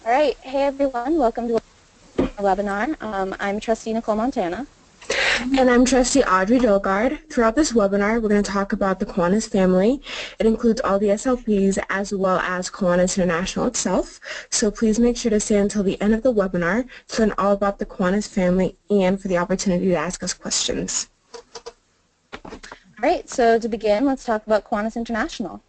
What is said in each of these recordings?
All right. Hey, everyone. Welcome to our webinar. I'm Trustee Nicole Montana. And I'm Trustee Audrey Dolgard. Throughout this webinar, we're going to talk about the Kiwanis family. It includes all the SLPs as well as Kiwanis International itself. So please make sure to stay until the end of the webinar to learn all about the Kiwanis family and for the opportunity to ask us questions. All right. So to begin, let's talk about Kiwanis International.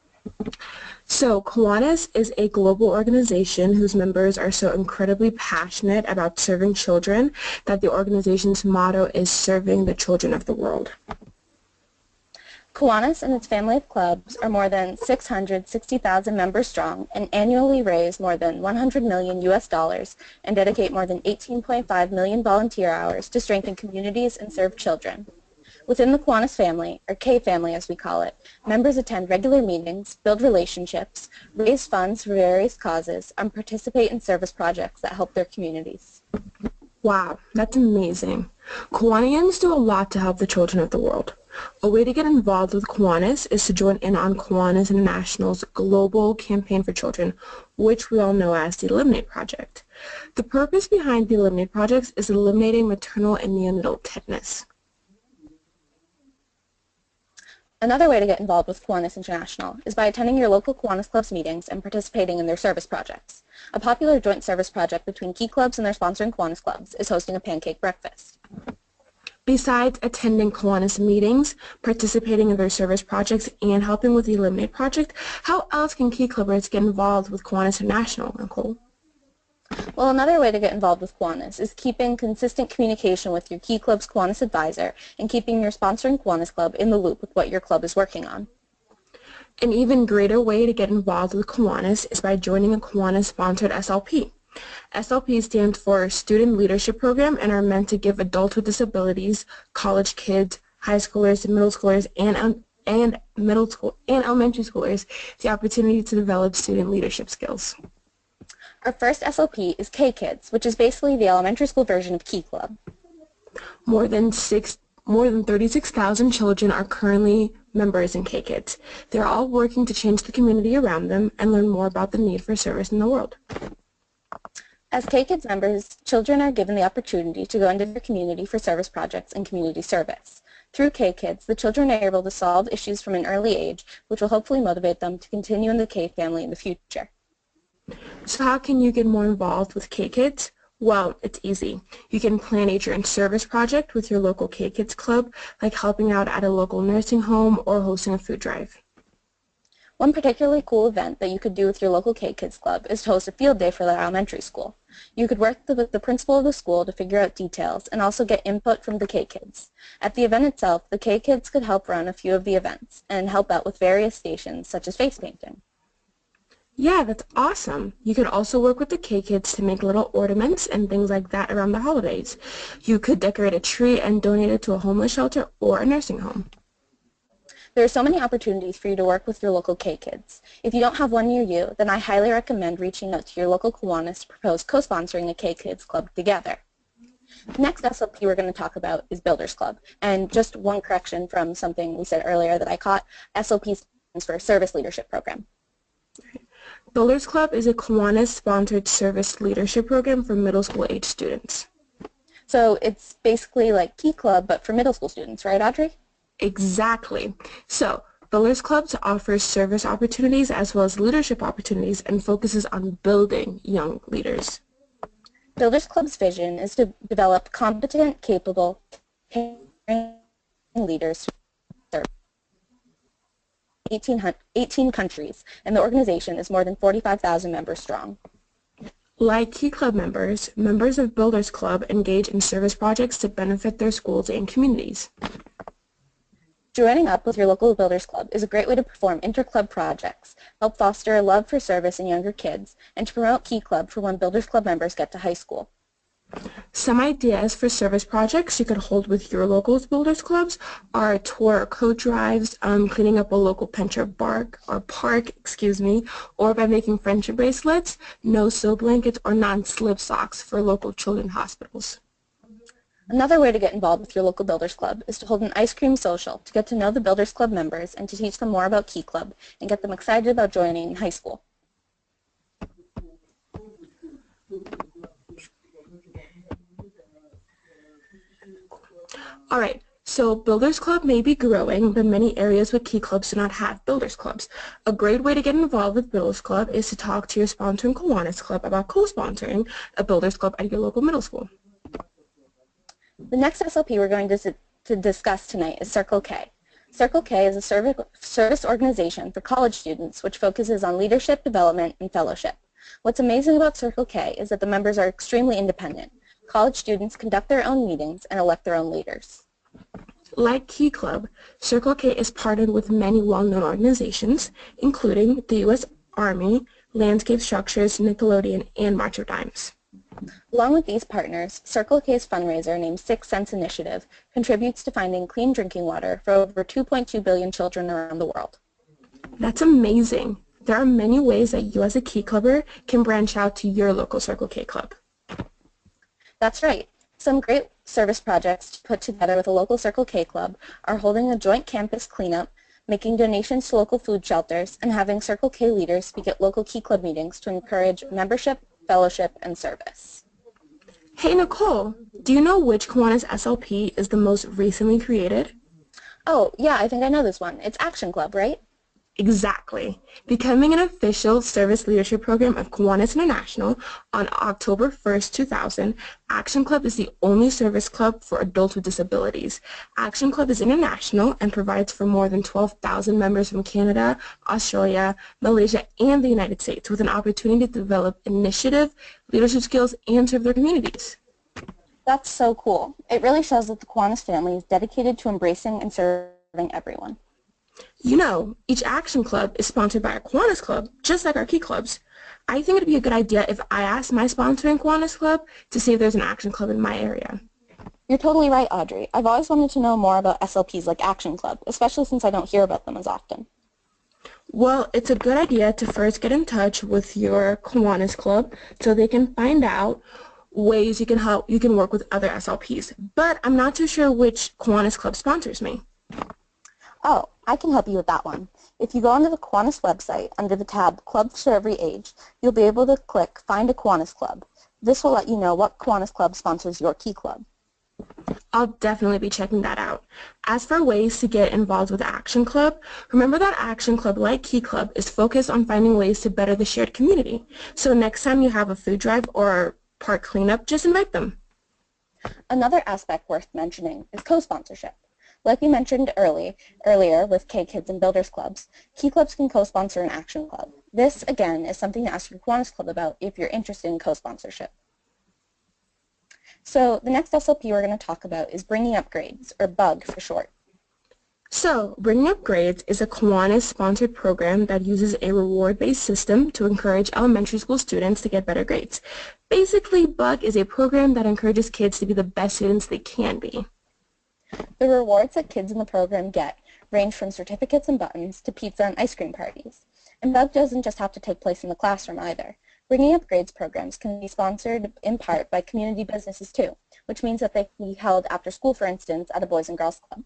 So Kiwanis is a global organization whose members are so incredibly passionate about serving children that the organization's motto is serving the children of the world. Kiwanis and its family of clubs are more than 660,000 members strong and annually raise more than 100 million US dollars and dedicate more than 18.5 million volunteer hours to strengthen communities and serve children. Within the Kiwanis family, or K family as we call it, members attend regular meetings, build relationships, raise funds for various causes, and participate in service projects that help their communities. Wow, that's amazing. Kiwanians do a lot to help the children of the world. A way to get involved with Kiwanis is to join in on Kiwanis International's global campaign for children, which we all know as the Eliminate Project. The purpose behind the Eliminate Project is eliminating maternal and neonatal tetanus. Another way to get involved with Kiwanis International is by attending your local Kiwanis Club's meetings and participating in their service projects. A popular joint service project between key clubs and their sponsoring Kiwanis clubs is hosting a pancake breakfast. Besides attending Kiwanis meetings, participating in their service projects, and helping with the Eliminate Project, how else can key clubbers get involved with Kiwanis International, Nicole? Well, another way to get involved with Kiwanis is keeping consistent communication with your key club's Kiwanis advisor and keeping your sponsoring Kiwanis club in the loop with what your club is working on. An even greater way to get involved with Kiwanis is by joining a Kiwanis-sponsored SLP. SLP stands for Student Leadership Program and are meant to give adults with disabilities, college kids, high schoolers, middle schoolers, and middle school and elementary schoolers the opportunity to develop student leadership skills. Our first SLP is K-Kids, which is basically the elementary school version of Key Club. More than 36,000 children are currently members in K-Kids. They're all working to change the community around them and learn more about the need for service in the world. As K-Kids members, children are given the opportunity to go into their community for service projects and community service. Through K-Kids, the children are able to solve issues from an early age, which will hopefully motivate them to continue in the K family in the future. So how can you get more involved with K-Kids? Well, it's easy. You can plan a joint service project with your local K-Kids club, like helping out at a local nursing home or hosting a food drive. One particularly cool event that you could do with your local K-Kids club is to host a field day for their elementary school. You could work with the principal of the school to figure out details and also get input from the K-Kids. At the event itself, the K-Kids could help run a few of the events and help out with various stations such as face painting. Yeah, that's awesome. You could also work with the K-Kids to make little ornaments and things like that around the holidays. You could decorate a tree and donate it to a homeless shelter or a nursing home. There are so many opportunities for you to work with your local K-Kids. If you don't have one near you, then I highly recommend reaching out to your local Kiwanis to propose co-sponsoring a K-Kids club together. The next SLP we're going to talk about is Builders Club. And just one correction from something we said earlier that I caught, SLP stands for Service Leadership Program. Builders Club is a Kiwanis-sponsored service leadership program for middle school age students. So it's basically like Key Club, but for middle school students, right, Audrey? Exactly. So, Builders Clubs offers service opportunities as well as leadership opportunities and focuses on building young leaders. Builders Club's vision is to develop competent, capable, caring leaders who serve 18 countries, and the organization is more than 45,000 members strong. Like Key Club members, members of Builders Club engage in service projects to benefit their schools and communities. Joining up with your local Builders Club is a great way to perform inter-club projects, help foster a love for service in younger kids, and to promote Key Club for when Builders Club members get to high school. Some ideas for service projects you could hold with your local Builders Clubs are tour or coat drives, cleaning up a local park, or by making friendship bracelets, no-sew blankets, or non-slip socks for local children's hospitals. Another way to get involved with your local Builders Club is to hold an ice cream social to get to know the Builders Club members and to teach them more about Key Club and get them excited about joining in high school. All right, so Builders Club may be growing, but many areas with Key Clubs do not have Builders Clubs. A great way to get involved with Builders Club is to talk to your sponsoring Kiwanis Club about co-sponsoring a Builders Club at your local middle school. The next SLP we're going to discuss tonight is Circle K. Circle K is a service organization for college students which focuses on leadership development and fellowship. What's amazing about Circle K is that the members are extremely independent. College students conduct their own meetings and elect their own leaders. Like Key Club, Circle K is partnered with many well-known organizations, including the U.S. Army, Landscape Structures, Nickelodeon, and March of Dimes. Along with these partners, Circle K's fundraiser named 6 Cents Initiative contributes to finding clean drinking water for over 2.2 billion children around the world. That's amazing. There are many ways that you as a Key Clubber can branch out to your local Circle K Club. That's right. Some great service projects put together with a local Circle K Club are holding a joint campus cleanup, making donations to local food shelters, and having Circle K leaders speak at local Key Club meetings to encourage membership, fellowship, and service. Hey Nicole, do you know which Kiwanis SLP is the most recently created? Oh, yeah, I think I know this one. It's Action Club, right? Exactly. Becoming an official service leadership program of Kiwanis International on October 1st, 2000, Action Club is the only service club for adults with disabilities. Action Club is international and provides for more than 12,000 members from Canada, Australia, Malaysia, and the United States with an opportunity to develop initiative, leadership skills, and serve their communities. That's so cool. It really shows that the Kiwanis family is dedicated to embracing and serving everyone. You know, each Action Club is sponsored by a Kiwanis Club, just like our Key Clubs. I think it'd be a good idea if I asked my sponsoring Kiwanis Club to see if there's an Action Club in my area. You're totally right, Audrey. I've always wanted to know more about SLPs like Action Club, especially since I don't hear about them as often. Well, it's a good idea to first get in touch with your Kiwanis Club so they can find out ways you can work with other SLPs. But I'm not too sure which Kiwanis Club sponsors me. Oh, I can help you with that one. If you go onto the Kiwanis website under the tab Clubs for Every Age, you'll be able to click Find a Kiwanis Club. This will let you know what Kiwanis Club sponsors your Key Club. I'll definitely be checking that out. As for ways to get involved with Action Club, remember that Action Club, like Key Club, is focused on finding ways to better the shared community. So next time you have a food drive or park cleanup, just invite them. Another aspect worth mentioning is co-sponsorship. Like we mentioned earlier with K-Kids and Builders Clubs, Key Clubs can co-sponsor an Action Club. This, again, is something to ask your Kiwanis Club about if you're interested in co-sponsorship. So the next SLP we're going to talk about is Bringing Up Grades, or BUG for short. So, Bringing Up Grades is a Kiwanis-sponsored program that uses a reward-based system to encourage elementary school students to get better grades. Basically, BUG is a program that encourages kids to be the best students they can be. The rewards that kids in the program get range from certificates and buttons to pizza and ice cream parties. And BUG doesn't just have to take place in the classroom either. Bringing Up Grades programs can be sponsored in part by community businesses too, which means that they can be held after school, for instance, at a Boys and Girls Club.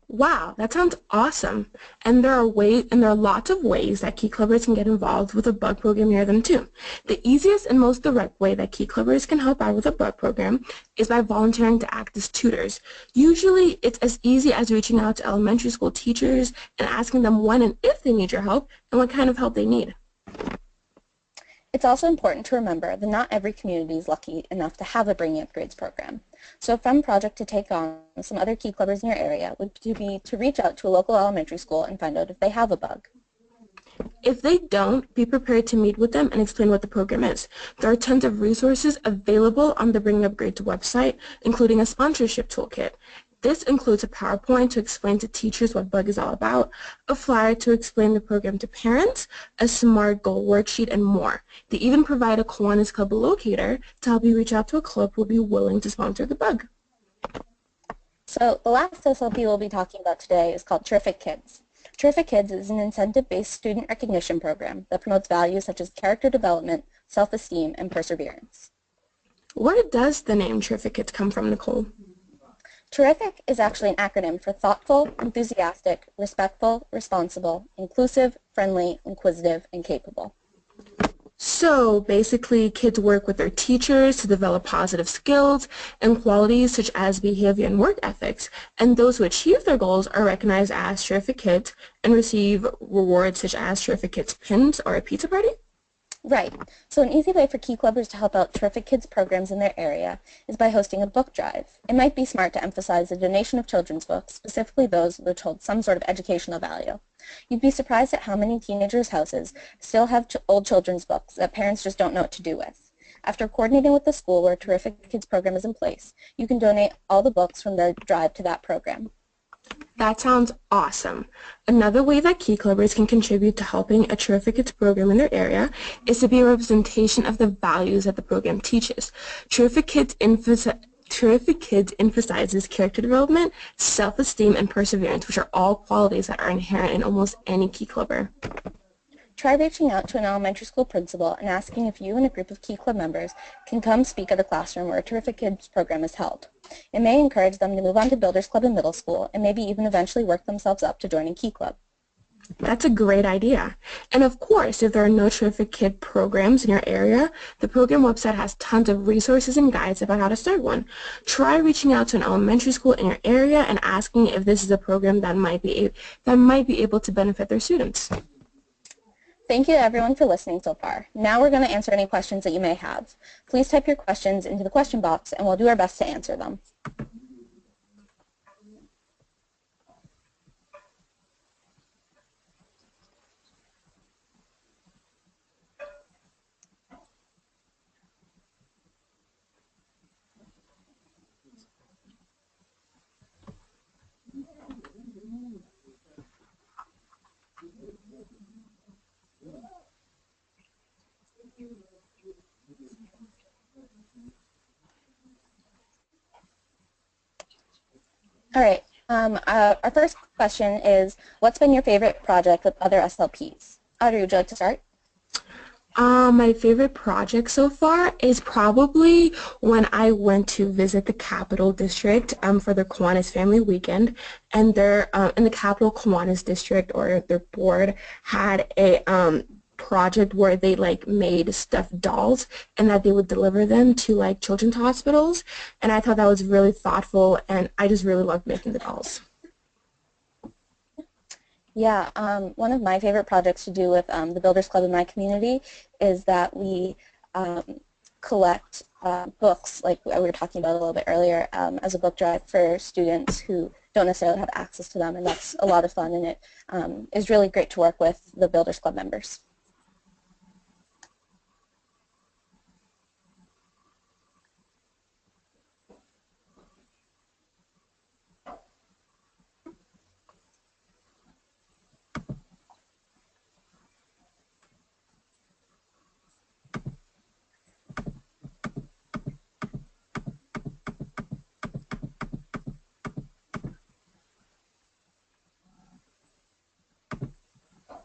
Wow, that sounds awesome. And there are lots of ways that Key Clubbers can get involved with a BUG program near them too. The easiest and most direct way that Key Clubbers can help out with a BUG program is by volunteering to act as tutors. Usually it's as easy as reaching out to elementary school teachers and asking them when and if they need your help and what kind of help they need. It's also important to remember that not every community is lucky enough to have a Bringing Up Grades program. So a fun project to take on with some other Key Clubbers in your area would be to reach out to a local elementary school and find out if they have a BUG. If they don't, be prepared to meet with them and explain what the program is. There are tons of resources available on the Bringing Up Grades website, including a sponsorship toolkit. This includes a PowerPoint to explain to teachers what BUG is all about, a flyer to explain the program to parents, a SMART goal worksheet, and more. They even provide a Kiwanis Club locator to help you reach out to a club who will be willing to sponsor the BUG. So the last SLP we'll be talking about today is called Terrific Kids. Terrific Kids is an incentive-based student recognition program that promotes values such as character development, self-esteem, and perseverance. Where does the name Terrific Kids come from, Nicole? Terrific is actually an acronym for thoughtful, enthusiastic, respectful, responsible, inclusive, friendly, inquisitive, and capable. So basically, kids work with their teachers to develop positive skills and qualities such as behavior and work ethics, and those who achieve their goals are recognized as terrific kids and receive rewards such as terrific kids pins or a pizza party. Right. So an easy way for Key Clubbers to help out terrific kids programs in their area is by hosting a book drive. It might be smart to emphasize the donation of children's books, specifically those that hold some sort of educational value. You'd be surprised at how many teenagers' houses still have old children's books that parents just don't know what to do with. After coordinating with the school where a Terrific Kids program is in place, you can donate all the books from the drive to that program. That sounds awesome. Another way that Key Clubbers can contribute to helping a Terrific Kids program in their area is to be a representation of the values that the program teaches. Terrific Kids emphasizes character development, self-esteem, and perseverance, which are all qualities that are inherent in almost any Key Clubber. Try reaching out to an elementary school principal and asking if you and a group of Key Club members can come speak at a classroom where a Terrific Kids program is held. It may encourage them to move on to Builders Club in middle school and maybe even eventually work themselves up to joining Key Club. That's a great idea. And of course, if there are no Terrific Kid programs in your area, the program website has tons of resources and guides about how to start one. Try reaching out to an elementary school in your area and asking if this is a program that might be able to benefit their students. Thank you to everyone for listening so far. Now we're going to answer any questions that you may have. Please type your questions into the question box and we'll do our best to answer them. All right. Our first question is, what's been your favorite project with other SLPs? Audrey, would you like to start? My favorite project so far is probably when I went to visit the Capital District for the Kiwanis Family Weekend, and their in the Capital Kiwanis District, or their board, had a project where they made stuffed dolls and that they would deliver them to children's hospitals, and I thought that was really thoughtful, and I just really loved making the dolls. Yeah, one of my favorite projects to do with the Builders Club in my community is that we collect books, like we were talking about a little bit earlier, as a book drive for students who don't necessarily have access to them, and that's a lot of fun, and it is really great to work with the Builders Club members.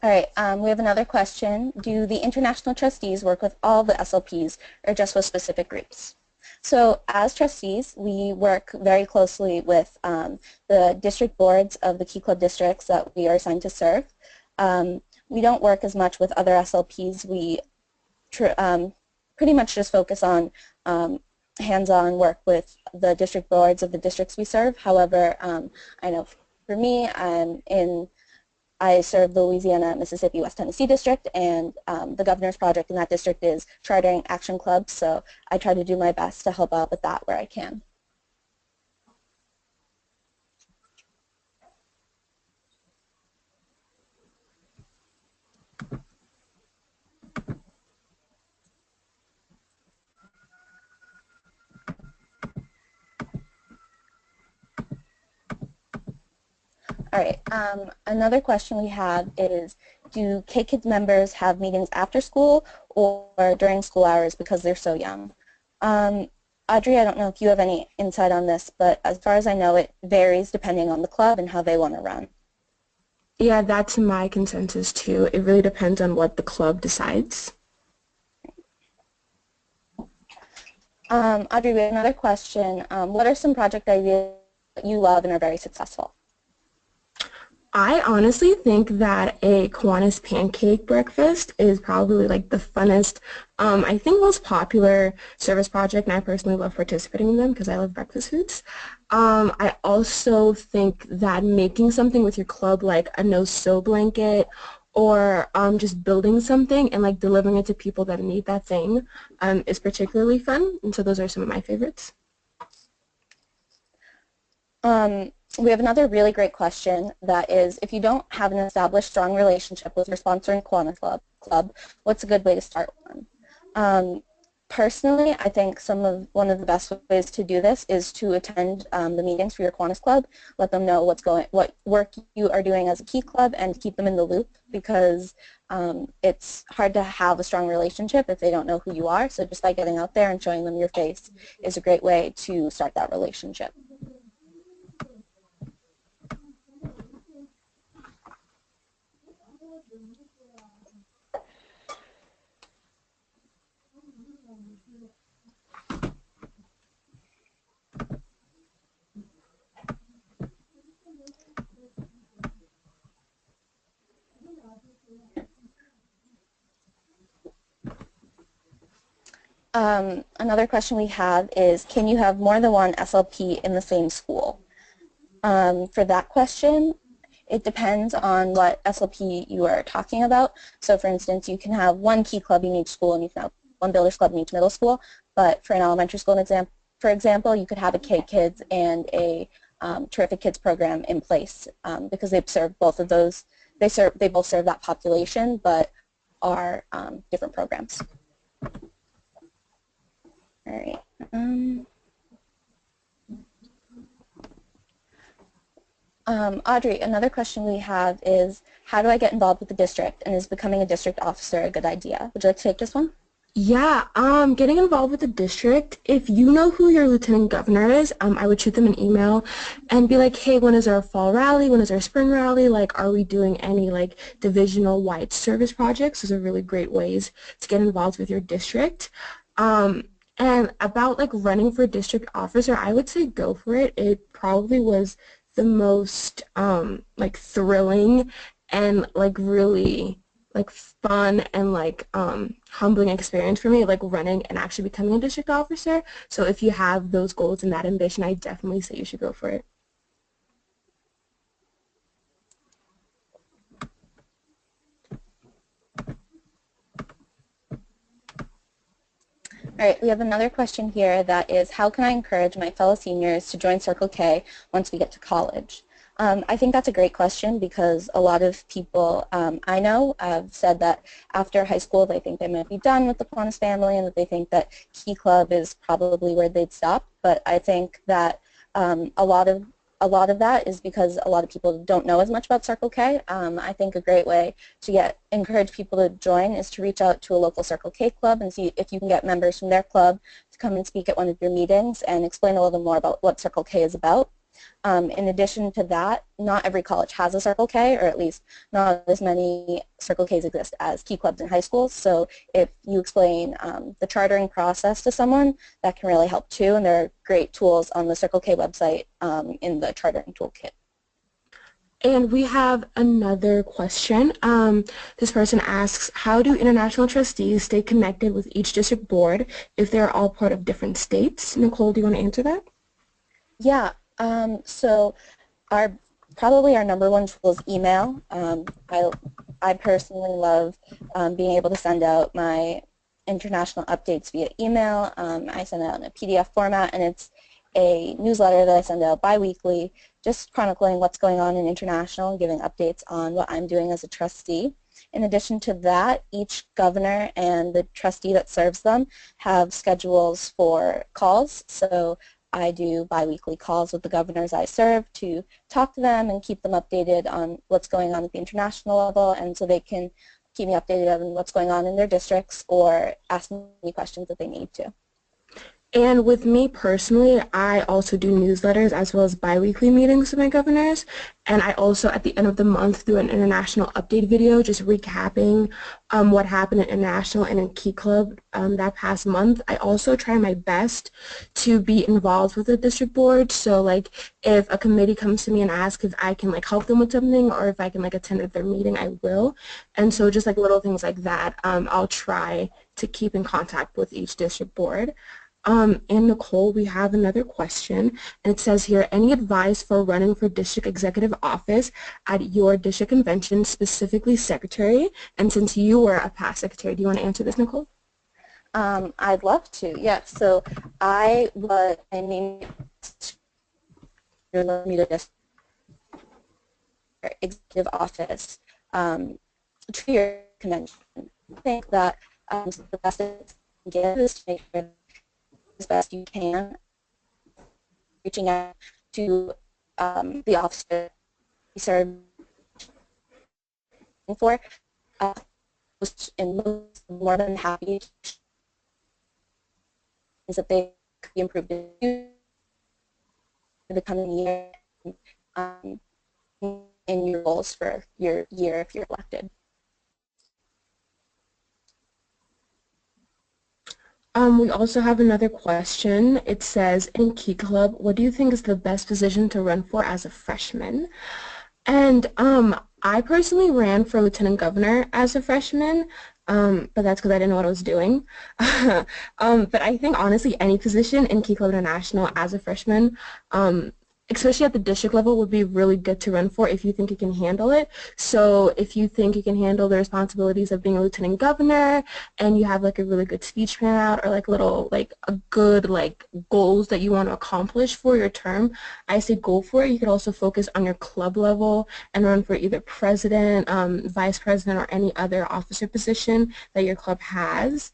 All right, we have another question. Do the international trustees work with all the SLPs or just with specific groups? So as trustees, we work very closely with the district boards of the Key Club districts that we are assigned to serve. We don't work as much with other SLPs. We pretty much just focus on hands-on work with the district boards of the districts we serve. However, I know for me, I serve the Louisiana, Mississippi, West Tennessee district, and the governor's project in that district is chartering action clubs, so I try to do my best to help out with that where I can. All right, another question we have is, do K-Kids members have meetings after school or during school hours because they're so young? Audrey, I don't know if you have any insight on this, but as far as I know, it varies depending on the club and how they want to run. Yeah, that's my consensus too. It really depends on what the club decides. Audrey, we have another question. What are some project ideas that you love and are very successful? I honestly think that a Kiwanis pancake breakfast is probably like the funnest, I think most popular service project, and I personally love participating in them because I love breakfast foods. I also think that making something with your club, like a no-sew blanket, or just building something and like delivering it to people that need that thing, is particularly fun. And so those are some of my favorites. We have another really great question that is, if you don't have an established strong relationship with your sponsoring Kiwanis Club, what's a good way to start one? Um, Personally, I think one of the best ways to do this is to attend the meetings for your Kiwanis Club, let them know what work you are doing as a key club, and keep them in the loop because it's hard to have a strong relationship if they don't know who you are. So just by getting out there and showing them your face is a great way to start that relationship. Another question we have is, can you have more than one SLP in the same school? For that question, it depends on what SLP you are talking about. So for instance, you can have one key club in each school and you can have one builders club in each middle school. But for an elementary school, for example, you could have a K-Kids and a Terrific Kids program in place because they serve both of those. They both serve that population, but are different programs. All right. Audrey, another question we have is, how do I get involved with the district, and is becoming a district officer a good idea? Would you like to take this one? Yeah, getting involved with the district, if you know who your lieutenant governor is, I would shoot them an email and be like, hey, when is our fall rally? When is our spring rally? Like, are we doing any like divisional wide service projects? Those are really great ways to get involved with your district. And about like running for district officer, I would say go for it. It probably was the most like thrilling and like really like fun and like humbling experience for me, like running and actually becoming a district officer. So if you have those goals and that ambition, I definitely say you should go for it. All right, we have another question here that is, how can I encourage my fellow seniors to join Circle K once we get to college? I think that's a great question because a lot of people I know have said that after high school they think they might be done with the Kiwanis family and that they think that Key Club is probably where they'd stop. But I think that a lot of that is because a lot of people don't know as much about Circle K. I think a great way to encourage people to join is to reach out to a local Circle K club and see if you can get members from their club to come and speak at one of your meetings and explain a little more about what Circle K is about. In addition to that, not every college has a Circle K, or at least not as many Circle Ks exist as key clubs in high schools. So if you explain the chartering process to someone, that can really help too. And there are great tools on the Circle K website in the chartering toolkit. And we have another question. This person asks, how do international trustees stay connected with each district board if they're all part of different states? Nicole, do you want to answer that? Yeah, so probably our number one tool is email. I personally love being able to send out my international updates via email. I send it out in a PDF format, and it's a newsletter that I send out bi-weekly, just chronicling what's going on in international and giving updates on what I'm doing as a trustee. In addition to that, each governor and the trustee that serves them have schedules for calls. So I do bi-weekly calls with the governors I serve to talk to them and keep them updated on what's going on at the international level, and so they can keep me updated on what's going on in their districts or ask me questions that they need to. And with me personally, I also do newsletters as well as biweekly meetings with my governors. And I also, at the end of the month, do an international update video just recapping what happened in international and in Key Club that past month. I also try my best to be involved with the district board. So like if a committee comes to me and asks if I can like help them with something or if I can like attend their meeting, I will. And so just like little things like that, I'll try to keep in contact with each district board. And Nicole, we have another question, and it says here, any advice for running for district executive office at your district convention, specifically secretary? And since you were a past secretary, do you want to answer this, Nicole? I'd love to, yes. So I was named district executive office 2-year convention. I think that the best thing to give is to make sure as best you can, reaching out to the office that you serve for. And most more than happy is that they could be improved in the coming year um, in your goals for your year if you're elected. We also have another question. It says, in Key Club, what do you think is the best position to run for as a freshman? And I personally ran for lieutenant governor as a freshman, but that's because I didn't know what I was doing. But I think honestly any position in Key Club International as a freshman, especially at the district level, would be really good to run for if you think you can handle it. So if you think you can handle the responsibilities of being a lieutenant governor and you have like a really good speech plan out or like little like a good like goals that you want to accomplish for your term, I say go for it. You could also focus on your club level and run for either president, vice president, or any other officer position that your club has.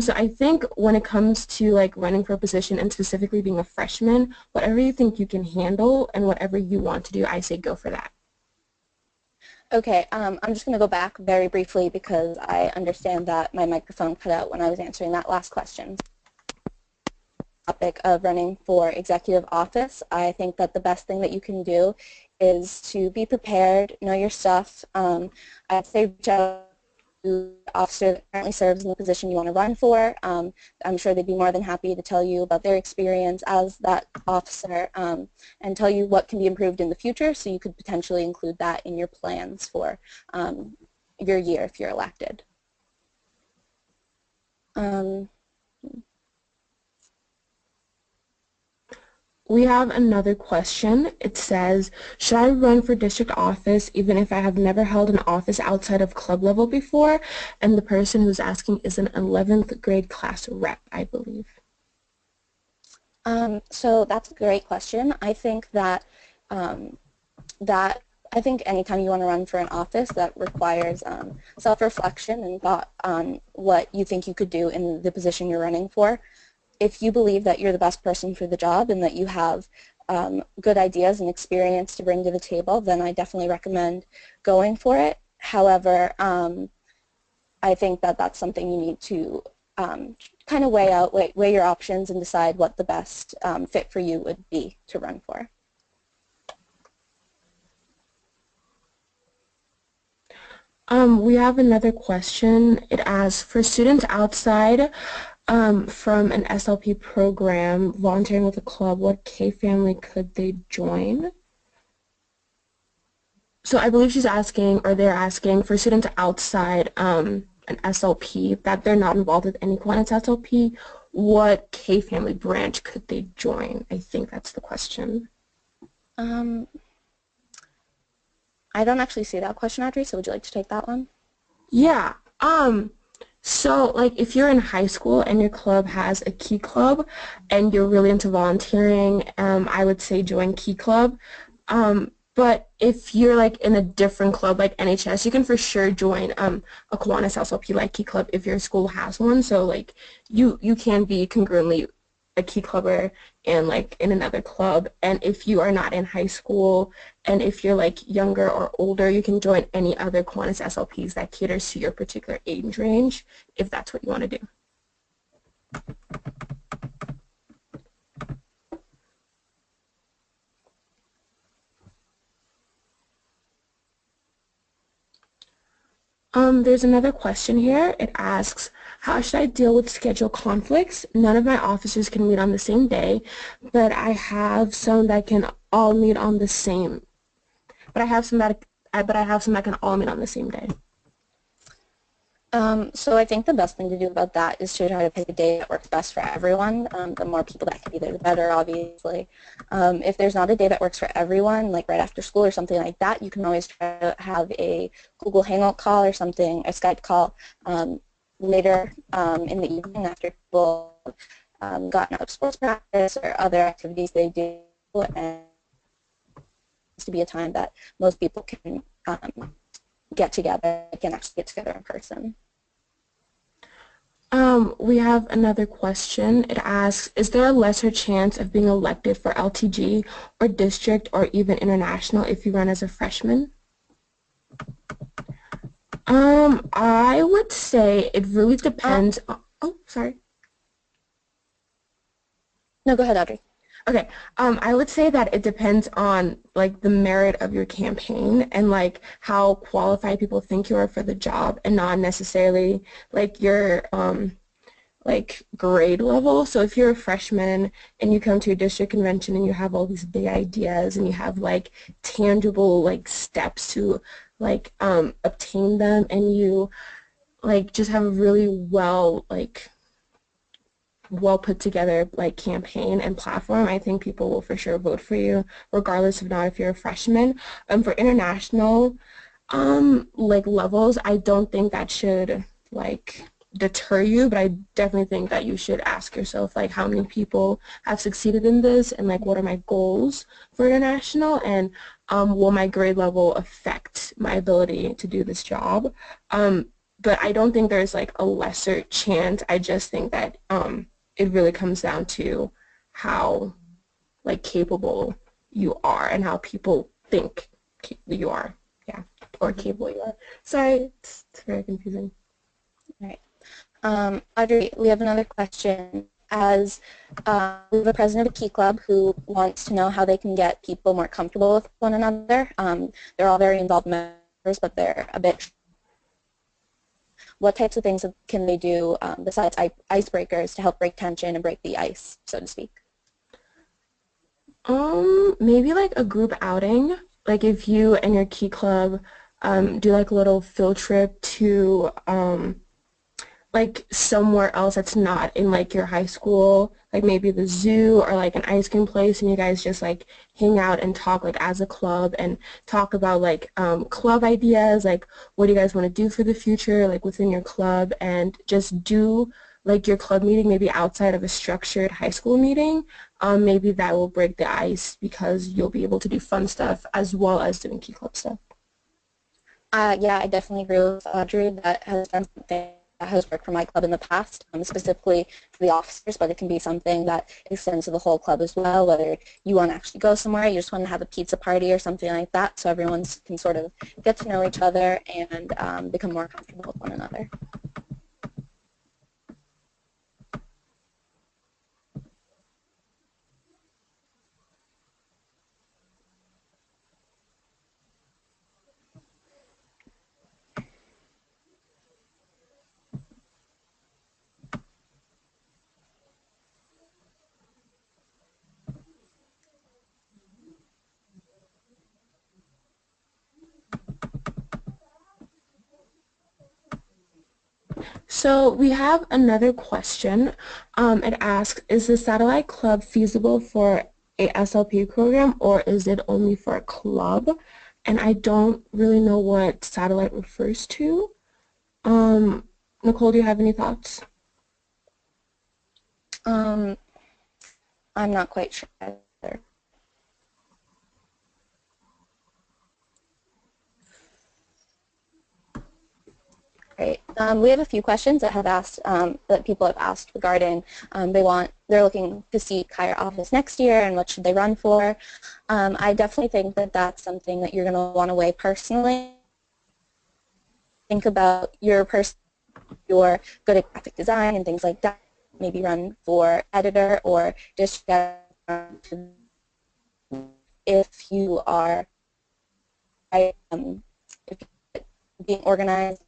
So I think when it comes to like running for a position and specifically being a freshman, whatever you think you can handle and whatever you want to do, I say go for that. Okay, I'm just going to go back very briefly because I understand that my microphone cut out when I was answering that last question. Topic of running for executive office, I think that the best thing that you can do is to be prepared, know your stuff. I'd say reach out to the officer that currently serves in the position you want to run for. I'm sure they'd be more than happy to tell you about their experience as that officer and tell you what can be improved in the future, so you could potentially include that in your plans for your year if you're elected. We have another question. It says, should I run for district office even if I have never held an office outside of club level before? And the person who's asking is an 11th grade class rep, I believe. So that's a great question. I think that I think anytime you want to run for an office that requires self-reflection and thought on what you think you could do in the position you're running for, if you believe that you're the best person for the job and that you have good ideas and experience to bring to the table, then I definitely recommend going for it. However, I think that that's something you need to kind of weigh your options and decide what the best fit for you would be to run for. We have another question. It asks, for students outside from an SLP program volunteering with a club, what K family could they join? So I believe she's asking, or they're asking, for students outside an SLP that they're not involved with any Kiwanis SLP, what K family branch could they join? I think that's the question. I don't actually see that question, Audrey, so would you like to take that one? Yeah. So like if you're in high school and your club has a Key Club and you're really into volunteering, I would say join Key Club. But if you're like in a different club like NHS, you can for sure join a Kiwanis SLP like Key Club if your school has one. So like you can be congruently a Key Clubber and like in another club. And if you are not in high school and if you're like younger or older, you can join any other Kiwanis SLPs that caters to your particular age range if that's what you want to do. There's another question here. It asks, how should I deal with schedule conflicts? None of my officers can meet on the same day, but I have some that can all meet on the same. But I have some that but I have some that can all meet on the same day. So I think the best thing to do about that is to try to pick a day that works best for everyone. The more people that can be there, the better, obviously. If there's not a day that works for everyone, like right after school or something like that, you can always try to have a Google Hangout call or something, a Skype call later in the evening after people gotten out of sports practice or other activities they do, and to be a time that most people can get together, can actually get together in person. We have another question. It asks, is there a lesser chance of being elected for LTG or district or even international if you run as a freshman? I would say it really depends on, oh, sorry. No, go ahead, Audrey. Okay, I would say that it depends on like the merit of your campaign and like how qualified people think you are for the job and not necessarily like your like grade level. So if you're a freshman and you come to a district convention and you have all these big ideas and you have like tangible like steps to like obtain them and you like just have a really well put together like campaign and platform, I think people will for sure vote for you regardless of not if you're a freshman. For international like levels, I don't think that should like deter you, but I definitely think that you should ask yourself like how many people have succeeded in this and like what are my goals for international and will my grade level affect my ability to do this job. But I don't think there's like a lesser chance. I just think that it really comes down to how like capable you are and how people think you are. Yeah, or capable you are. Sorry, it's very confusing. All right. Audrey, we have another question. As we have a president of a Key Club who wants to know how they can get people more comfortable with one another. They're all very involved members, but they're a bit. What types of things can they do besides icebreakers to help break tension and break the ice, so to speak? Maybe like a group outing. Like if you and your Key Club do like a little field trip to like somewhere else that's not in like your high school, like maybe the zoo or like an ice cream place, and you guys just like hang out and talk like as a club and talk about like club ideas, like what do you guys want to do for the future, like within your club, and just do like your club meeting maybe outside of a structured high school meeting. Maybe that will break the ice because you'll be able to do fun stuff as well as doing Key Club stuff. Yeah, I definitely agree with Audrey. That has been something that has worked for my club in the past, specifically for the officers, but it can be something that extends to the whole club as well, whether you want to actually go somewhere, you just want to have a pizza party or something like that, so everyone can sort of get to know each other and become more comfortable with one another. So we have another question. It asks, is the satellite club feasible for a SLP program or is it only for a club? And I don't really know what satellite refers to. Nicole, do you have any thoughts? I'm not quite sure either. Great. We have a few questions that have asked that people have asked regarding they're looking to seek higher office next year and what should they run for. I definitely think that that's something that you're going to want to weigh personally. Think about your you're good at graphic design and things like that. Maybe run for editor or just if you are if being organized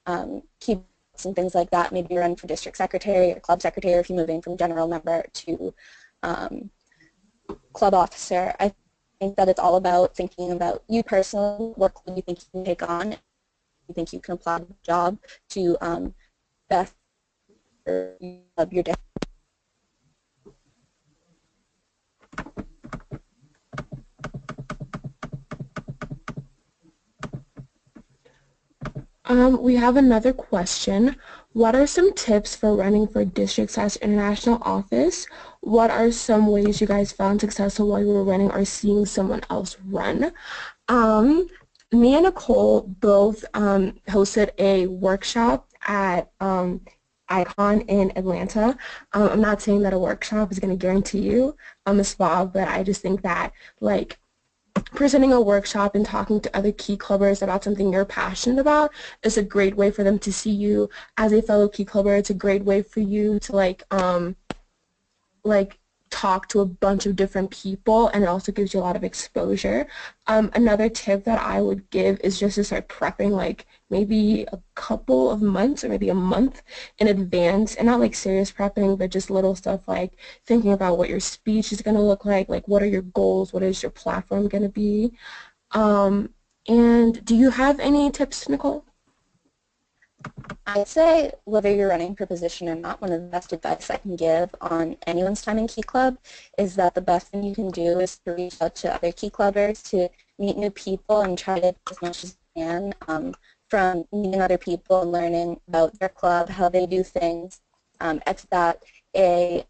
and keep and things like that. Maybe run for district secretary or club secretary if you're moving from general member to um, club officer. I think that it's all about thinking about you personally, what club you think you can take on, you think you can apply to the job to best serve your district. We have another question. What are some tips for running for district/international office? What are some ways you guys found successful while you were running or seeing someone else run? Um, Me and Nicole both hosted a workshop at Icon in Atlanta. I'm not saying that a workshop is going to guarantee you a spot, but I just think that like presenting a workshop and talking to other key clubbers about something you're passionate about is a great way for them to see you as a fellow key clubber. It's a great way for you to like talk to a bunch of different people, and it also gives you a lot of exposure. Another tip that I would give is just to start prepping like maybe a couple of months or maybe a month in advance, and not like serious prepping, but just little stuff like thinking about what your speech is going to look like what are your goals, what is your platform going to be. Um, and do you have any tips, Nicole? I'd say whether you're running for position or not, one of the best advice I can give on anyone's time in Key Club is that the best thing you can do is to reach out to other Key Clubbers, to meet new people and try to as much as you can from meeting other people and learning about their club, how they do things. It's that a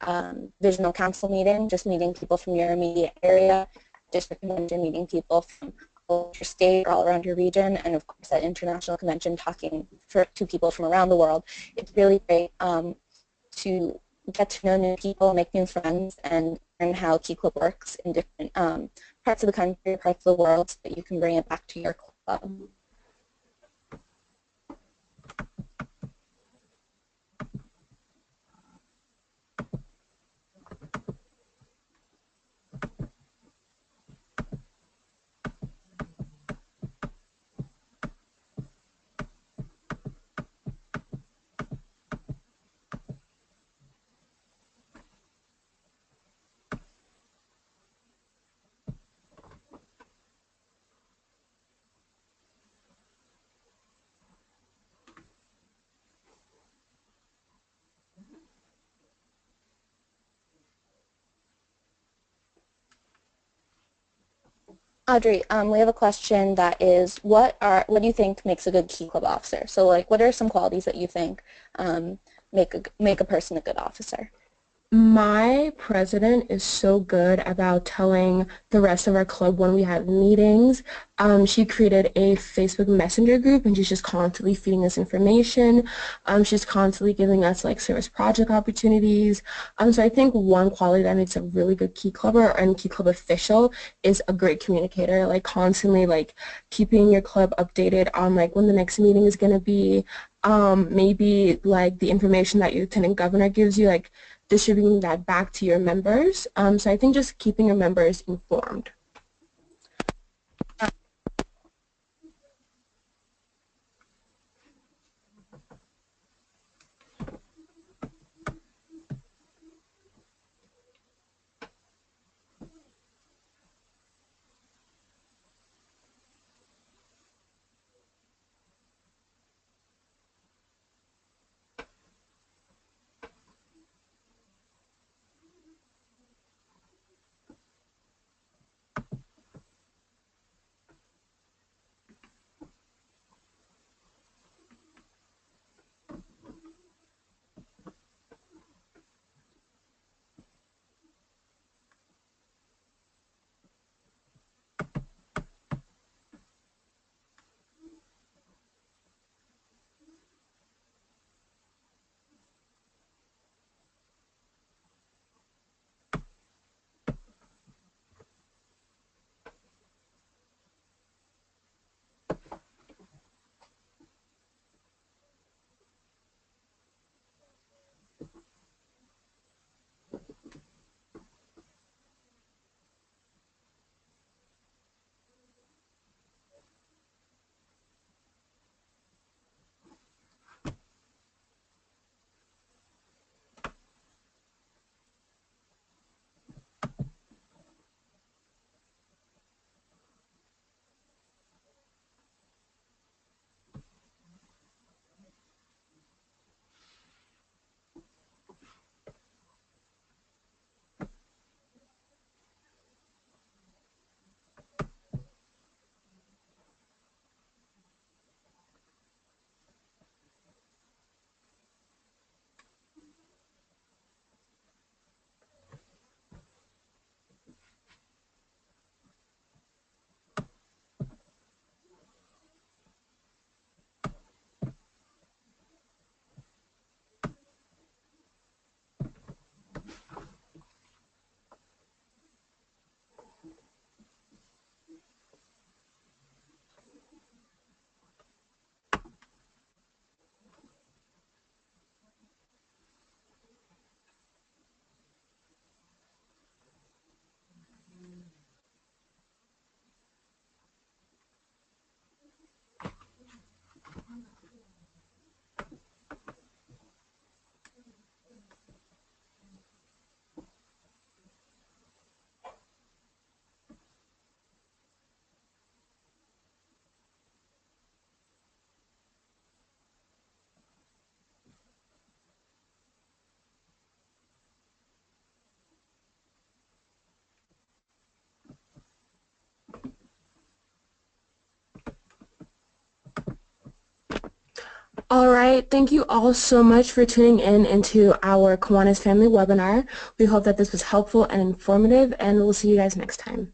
visional council meeting, just meeting people from your immediate area, district convention, meeting people from your state or all around your region, and of course at international convention talking to people from around the world. It's really great to get to know new people, make new friends, and learn how Key Club works in different parts of the country, parts of the world, so that you can bring it back to your club. Audrey, we have a question that is, what do you think makes a good Key Club officer? So, like, what are some qualities that you think make a person a good officer? My president is so good about telling the rest of our club when we have meetings. She created a Facebook Messenger group, and she's just constantly feeding us information. She's constantly giving us like service project opportunities. So I think one quality that makes a really good key clubber and key club official is a great communicator, like constantly like keeping your club updated on like when the next meeting is going to be. Maybe like the information that your lieutenant governor gives you, like distributing that back to your members. So I think just keeping your members informed. All right, thank you all so much for tuning in into our Kiwanis Family webinar. We hope that this was helpful and informative, and we'll see you guys next time.